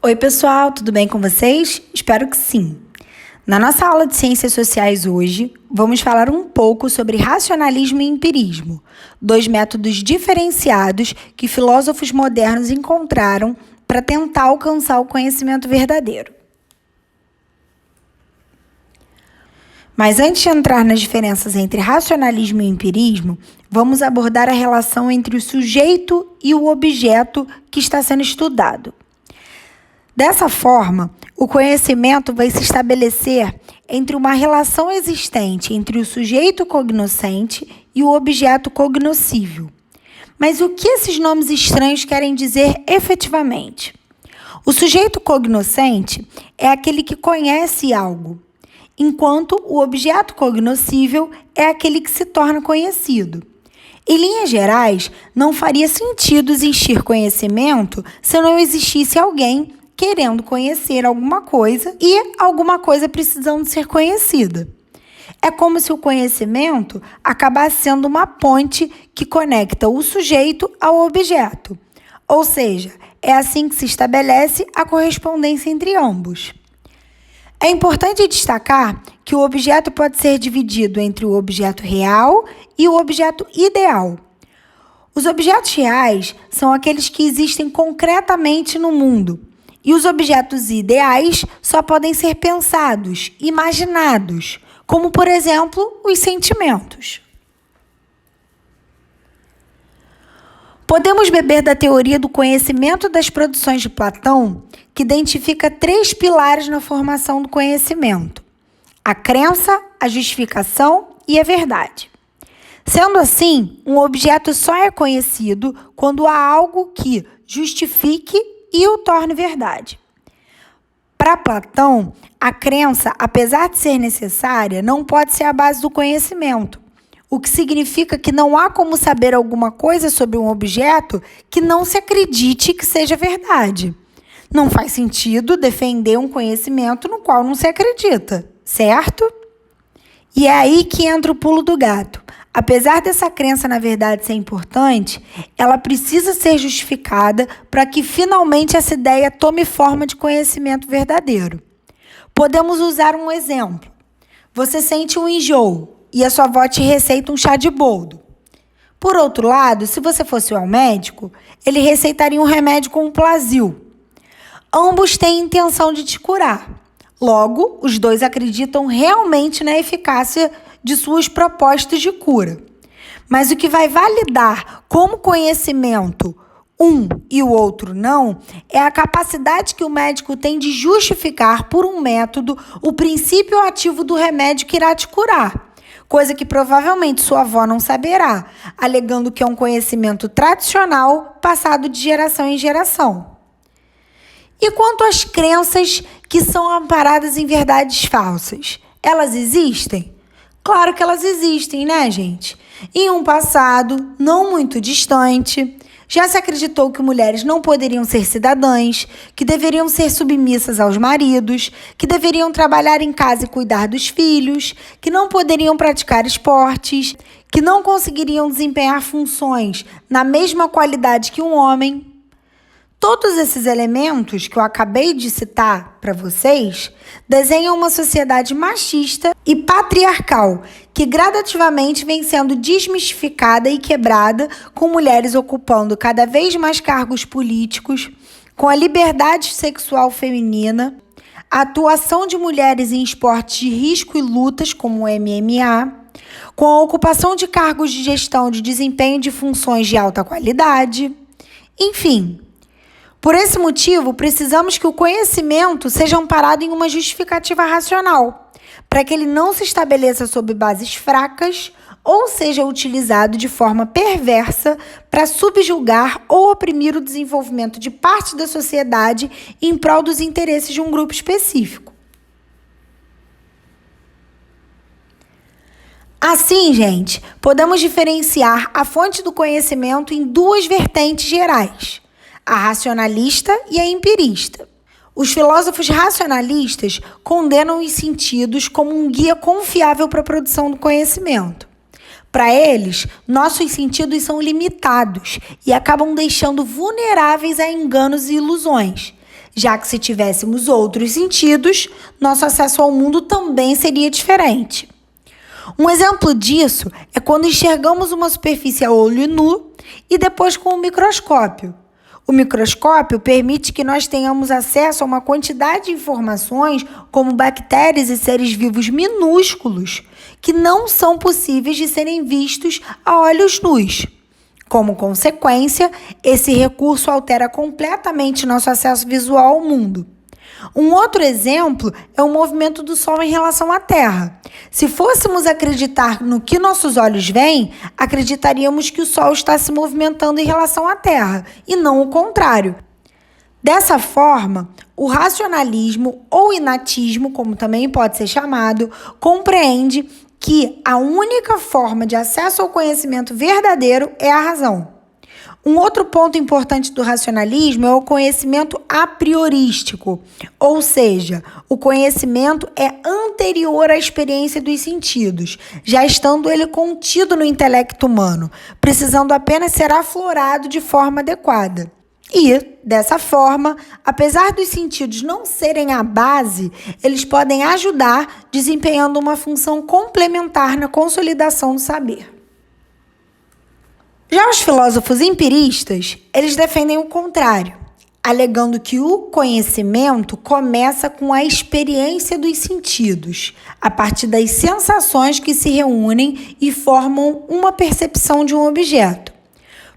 Oi, pessoal, tudo bem com vocês? Espero que sim. Na nossa aula de Ciências Sociais hoje, vamos falar um pouco sobre racionalismo e empirismo, dois métodos diferenciados que filósofos modernos encontraram para tentar alcançar o conhecimento verdadeiro. Mas antes de entrar nas diferenças entre racionalismo e empirismo, vamos abordar a relação entre o sujeito e o objeto que está sendo estudado. Dessa forma, o conhecimento vai se estabelecer entre uma relação existente entre o sujeito cognoscente e o objeto cognoscível. Mas o que esses nomes estranhos querem dizer efetivamente? O sujeito cognoscente é aquele que conhece algo, enquanto o objeto cognoscível é aquele que se torna conhecido. Em linhas gerais, não faria sentido existir conhecimento se não existisse alguém querendo conhecer alguma coisa e alguma coisa precisando ser conhecida. É como se o conhecimento acabasse sendo uma ponte que conecta o sujeito ao objeto. Ou seja, é assim que se estabelece a correspondência entre ambos. É importante destacar que o objeto pode ser dividido entre o objeto real e o objeto ideal. Os objetos reais são aqueles que existem concretamente no mundo, e os objetos ideais só podem ser pensados, imaginados, como, por exemplo, os sentimentos. Podemos beber da teoria do conhecimento das produções de Platão, que identifica 3 pilares na formação do conhecimento: a crença, a justificação e a verdade. Sendo assim, um objeto só é conhecido quando há algo que justifique e o torne verdade. Para Platão, a crença, apesar de ser necessária, não pode ser a base do conhecimento, o que significa que não há como saber alguma coisa sobre um objeto que não se acredite que seja verdade. Não faz sentido defender um conhecimento no qual não se acredita, certo? E é aí que entra o pulo do gato. Apesar dessa crença, na verdade, ser importante, ela precisa ser justificada para que finalmente essa ideia tome forma de conhecimento verdadeiro. Podemos usar um exemplo. Você sente um enjoo e a sua avó te receita um chá de boldo. Por outro lado, se você fosse ao médico, ele receitaria um remédio com Plasil. Ambos têm intenção de te curar. Logo, os dois acreditam realmente na eficácia de suas propostas de cura. Mas o que vai validar como conhecimento um e o outro não é a capacidade que o médico tem de justificar por um método o princípio ativo do remédio que irá te curar, coisa que provavelmente sua avó não saberá, alegando que é um conhecimento tradicional passado de geração em geração. E quanto às crenças que são amparadas em verdades falsas, elas existem? Claro que elas existem, né, gente? Em um passado não muito distante, já se acreditou que mulheres não poderiam ser cidadãs, que deveriam ser submissas aos maridos, que deveriam trabalhar em casa e cuidar dos filhos, que não poderiam praticar esportes, que não conseguiriam desempenhar funções na mesma qualidade que um homem. Todos esses elementos que eu acabei de citar para vocês desenham uma sociedade machista e patriarcal que gradativamente vem sendo desmistificada e quebrada, com mulheres ocupando cada vez mais cargos políticos, com a liberdade sexual feminina, a atuação de mulheres em esportes de risco e lutas como o MMA, com a ocupação de cargos de gestão de desempenho de funções de alta qualidade, enfim. Por esse motivo, precisamos que o conhecimento seja amparado em uma justificativa racional, para que ele não se estabeleça sob bases fracas ou seja utilizado de forma perversa para subjugar ou oprimir o desenvolvimento de parte da sociedade em prol dos interesses de um grupo específico. Assim, gente, podemos diferenciar a fonte do conhecimento em 2 vertentes gerais: a racionalista e a empirista. Os filósofos racionalistas condenam os sentidos como um guia confiável para a produção do conhecimento. Para eles, nossos sentidos são limitados e acabam deixando vulneráveis a enganos e ilusões, já que se tivéssemos outros sentidos, nosso acesso ao mundo também seria diferente. Um exemplo disso é quando enxergamos uma superfície a olho nu e depois com um microscópio. O microscópio permite que nós tenhamos acesso a uma quantidade de informações, como bactérias e seres vivos minúsculos, que não são possíveis de serem vistos a olhos nus. Como consequência, esse recurso altera completamente nosso acesso visual ao mundo. Um outro exemplo é o movimento do Sol em relação à Terra. Se fôssemos acreditar no que nossos olhos veem, acreditaríamos que o Sol está se movimentando em relação à Terra, e não o contrário. Dessa forma, o racionalismo ou inatismo, como também pode ser chamado, compreende que a única forma de acesso ao conhecimento verdadeiro é a razão. Um outro ponto importante do racionalismo é o conhecimento a priorístico, ou seja, o conhecimento é anterior à experiência dos sentidos, já estando ele contido no intelecto humano, precisando apenas ser aflorado de forma adequada. E, dessa forma, apesar dos sentidos não serem a base, eles podem ajudar desempenhando uma função complementar na consolidação do saber. Já os filósofos empiristas, eles defendem o contrário, alegando que o conhecimento começa com a experiência dos sentidos, a partir das sensações que se reúnem e formam uma percepção de um objeto.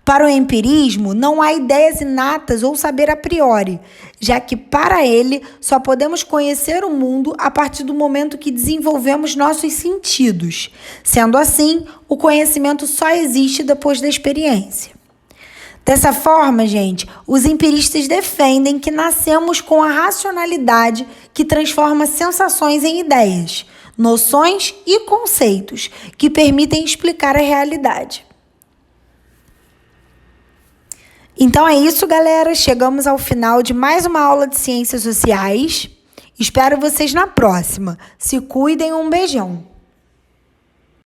Para o empirismo, não há ideias inatas ou saber a priori, já que para ele só podemos conhecer o mundo a partir do momento que desenvolvemos nossos sentidos. Sendo assim, o conhecimento só existe depois da experiência. Dessa forma, gente, os empiristas defendem que nascemos com a racionalidade que transforma sensações em ideias, noções e conceitos que permitem explicar a realidade. Então é isso, galera. Chegamos ao final de mais uma aula de Ciências Sociais. Espero vocês na próxima. Se cuidem, um beijão.